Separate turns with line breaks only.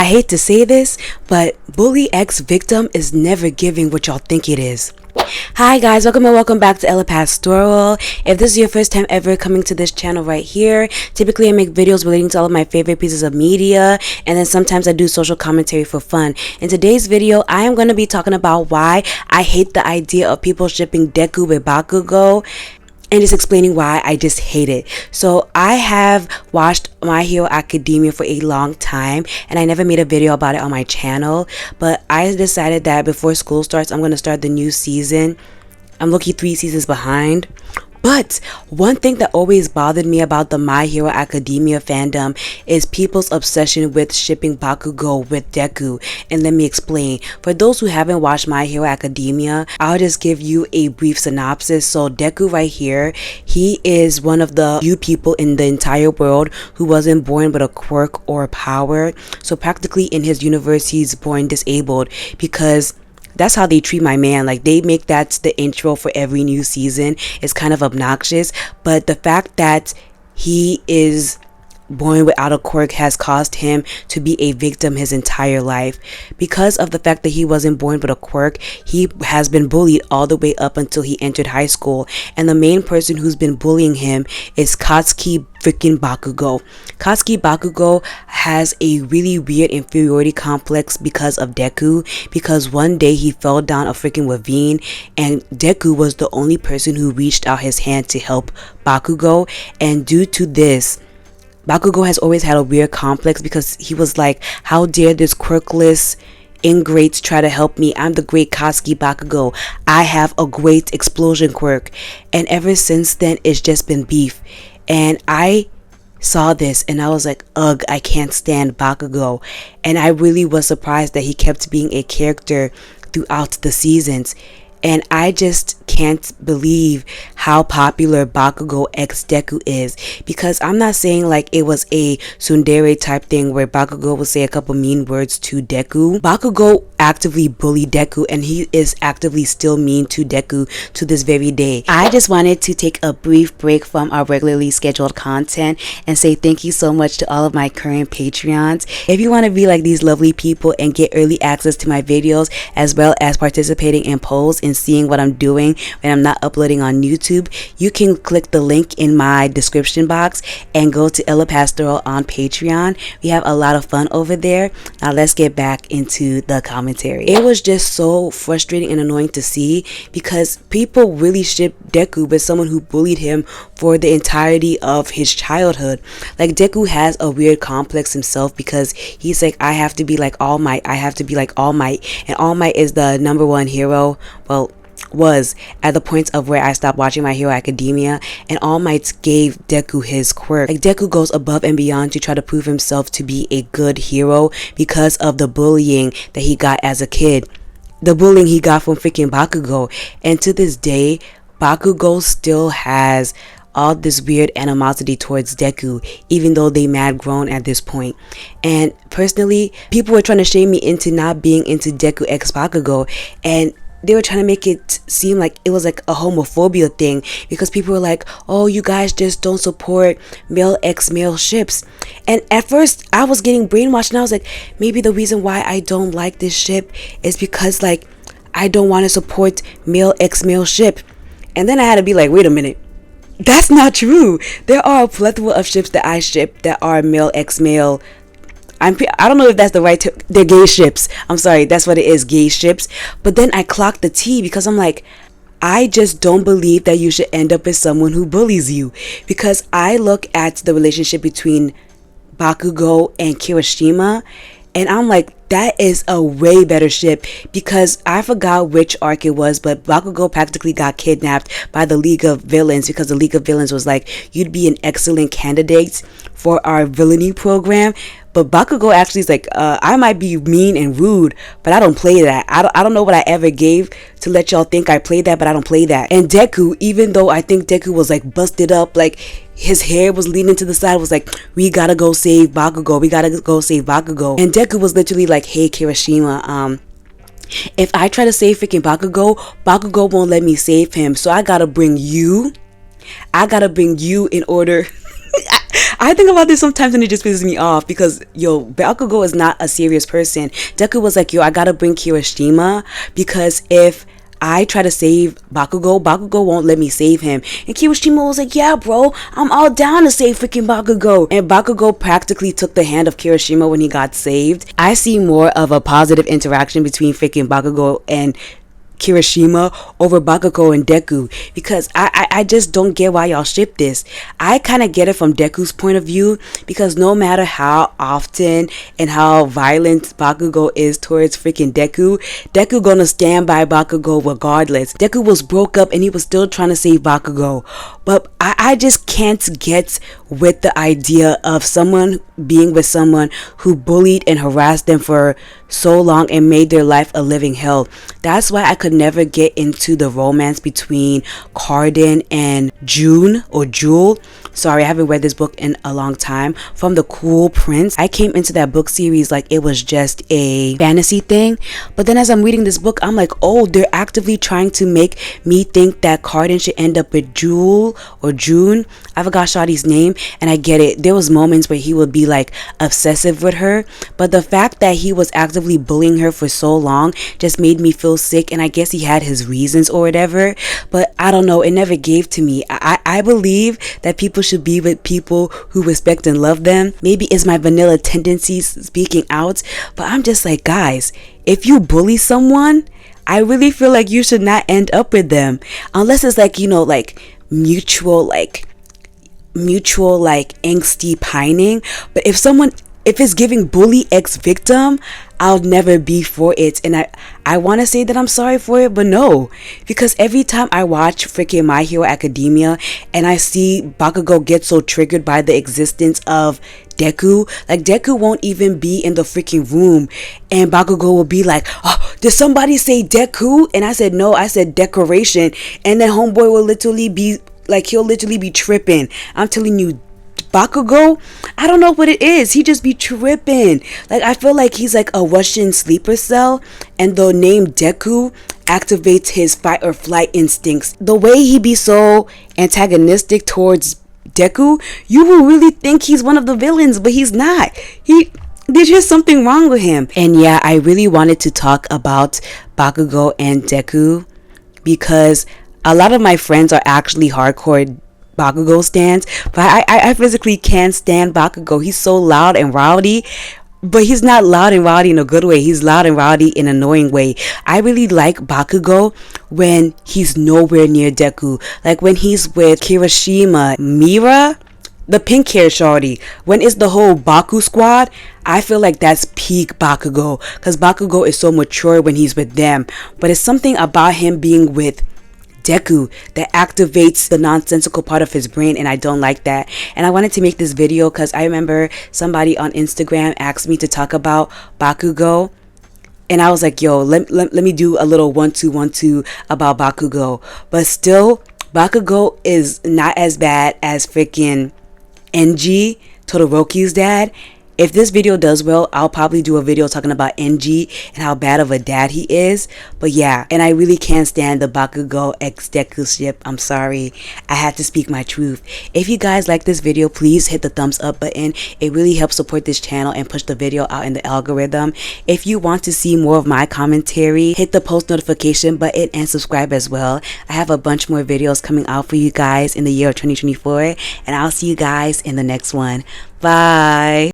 I hate to say this, but bully X victim is never giving what y'all think it is. Hi guys, welcome back to Ella Pastoral. If this is your first time ever coming to this channel right here, typically I make videos relating to all of my favorite pieces of media, and then sometimes I do social commentary for fun. In today's video, I am going to be talking about why I hate the idea of people shipping deku with bakugou, and just explaining why I just hate it. So I have watched My Hero Academia for a long time, and I never made a video about it on my channel, but I decided that before school starts, I'm going to start the new season. I'm lucky 3 seasons behind. But one thing that always bothered me about the My Hero Academia fandom is people's obsession with shipping bakugou with deku. And let me explain. For those who haven't watched My Hero Academia, I'll just give you a brief synopsis. So Deku right here, he is one of the few people in the entire world who wasn't born with a quirk or power. So practically in his universe, he's born disabled, because that's how they treat my man. Like, they make that the intro for every new season. It's kind of obnoxious, but the fact that he is born without a quirk has caused him to be a victim his entire life. Because of the fact that he wasn't born with a quirk, he has been bullied all the way up until he entered high school, and the main person who's been bullying him is Katsuki freaking Bakugou. Katsuki Bakugou has a really weird inferiority complex because of Deku, because one day he fell down a freaking ravine and Deku was the only person who reached out his hand to help Bakugou, and due to this, Bakugou has always had a weird complex, because he was like, how dare this quirkless ingrates try to help me? I'm the great Katsuki Bakugou. I have a great explosion quirk. And ever since then, it's just been beef. And I saw this and I was like, ugh, I can't stand Bakugou. And I really was surprised that he kept being a character throughout the seasons. And I just can't believe how popular Bakugou X Deku is, because I'm not saying like it was a tsundere type thing where Bakugou will say a couple mean words to Deku. Bakugou actively bullied Deku, and he is actively still mean to Deku to this very day. I just wanted to take a brief break from our regularly scheduled content and say thank you so much to all of my current Patreons. If you want to be like these lovely people and get early access to my videos, as well as participating in polls and seeing what I'm doing when I'm not uploading on YouTube, you can click the link in my description box and go to Ella Pastoral on Patreon. We have a lot of fun over there. Now let's get back into the commentary. It was just so frustrating and annoying to see, because people really shipped Deku with someone who bullied him for the entirety of his childhood. Like, Deku has a weird complex himself, because he's like, I have to be like All Might. I have to be like All Might. And All Might is the #1 hero. Well, was at the point of where I stopped watching My Hero Academia, and All Might gave Deku his quirk. Like, Deku goes above and beyond to try to prove himself to be a good hero because of the bullying that he got as a kid. The bullying he got from freaking Bakugou. And to this day, Bakugou still has all this weird animosity towards Deku, even though they mad grown at this point. And personally, people were trying to shame me into not being into Deku X Bakugou, and they were trying to make it seem like it was like a homophobia thing, because people were like, oh, you guys just don't support male x male ships. And at first I was getting brainwashed, and I was like, maybe the reason why I don't like this ship is because like I don't want to support male x male ship. And then I had to be like, wait a minute, that's not true. There are a plethora of ships that I ship that are male x male. I don't know if that's the right term. They're gay ships. I'm sorry, that's what it is, gay ships. But then I clocked the T, because I'm like, I just don't believe that you should end up with someone who bullies you. Because I look at the relationship between Bakugou and Kirishima, and I'm like, that is a way better ship, because I forgot which arc it was, but Bakugou practically got kidnapped by the League of Villains, because the League of Villains was like, you'd be an excellent candidate for our villainy program. But Bakugou actually is like, I might be mean and rude, but I don't play that. I don't know what I ever gave to let y'all think I played that, but I don't play that. And Deku, even though I think Deku was like busted up, like his hair was leaning to the side, was like, we gotta go save Bakugou. We gotta go save Bakugou. And Deku was literally like, hey Kirishima, if I try to save freaking Bakugou, Bakugou won't let me save him. So I gotta bring you in order I think about this sometimes and it just pisses me off because, yo, Bakugou is not a serious person. Deku was like, yo, I gotta bring Kirishima because if I try to save Bakugou won't let me save him. And Kirishima was like, yeah, bro, I'm all down to save freaking Bakugou. And Bakugou practically took the hand of Kirishima when he got saved. I see more of a positive interaction between freaking Bakugou and Kirishima over Bakugou and Deku because I just don't get why y'all ship this. I kind of get it from Deku's point of view because no matter how often and how violent Bakugou is towards freaking Deku gonna stand by Bakugou regardless. Deku was broke up and he was still trying to save Bakugou, but I just can't get with the idea of someone being with someone who bullied and harassed them for so long and made their life a living hell. That's why I could never get into the romance between Carden and June or Jewel. Sorry, I haven't read this book in a long time. From The Cool Prince. I came into that book series like it was just a fantasy thing. But then as I'm reading this book, I'm like, oh, they're actively trying to make me think that Carden should end up with Jewel or June. I forgot Shawty's name. And I get it. There was moments where he would be like obsessive with her. But the fact that he was actively bullying her for so long just made me feel sick. And I guess he had his reasons or whatever. But I don't know. It never gave to me. I believe that people should be with people who respect and love them. Maybe it's my vanilla tendencies speaking out, but I'm just like, guys, if you bully someone, I really feel like you should not end up with them unless it's like, you know, like mutual like angsty pining. But if it's giving bully ex victim, I'll never be for it. And I want to say that I'm sorry for it, but no. Because every time I watch freaking My Hero Academia and I see Bakugou get so triggered by the existence of Deku, like Deku won't even be in the freaking room and Bakugou will be like, oh, did somebody say Deku? And I said, no, I said decoration. And then homeboy will literally be like, he'll literally be tripping. I'm telling you, Bakugou, I don't know what it is. He just be tripping. Like, I feel like he's like a Russian sleeper cell, and the name Deku activates his fight or flight instincts. The way he be so antagonistic towards Deku, you will really think he's one of the villains, but he's not. There's just something wrong with him. And yeah, I really wanted to talk about Bakugou and Deku because a lot of my friends are actually hardcore Bakugou stands, but I physically can't stand Bakugou. He's so loud and rowdy, but he's not loud and rowdy in a good way. He's loud and rowdy in an annoying way. I really like Bakugou when he's nowhere near Deku, like when he's with Kirishima, Mira, the pink hair shorty. When it's the whole Baku squad, I feel like that's peak Bakugou, because Bakugou is so mature when he's with them, but it's something about him being with Deku that activates the nonsensical part of his brain, and I don't like that. And I wanted to make this video because I remember somebody on Instagram asked me to talk about Bakugou, and I was like, yo, let me do a little 1-2-1-2 about Bakugou. But still, Bakugou is not as bad as freaking NG, Todoroki's dad. If this video does well, I'll probably do a video talking about NG and how bad of a dad he is. But yeah, and I really can't stand the Bakugou x Deku ship. I'm sorry. I had to speak my truth. If you guys like this video, please hit the thumbs up button. It really helps support this channel and push the video out in the algorithm. If you want to see more of my commentary, hit the post notification button and subscribe as well. I have a bunch more videos coming out for you guys in the year of 2024, and I'll see you guys in the next one. Bye.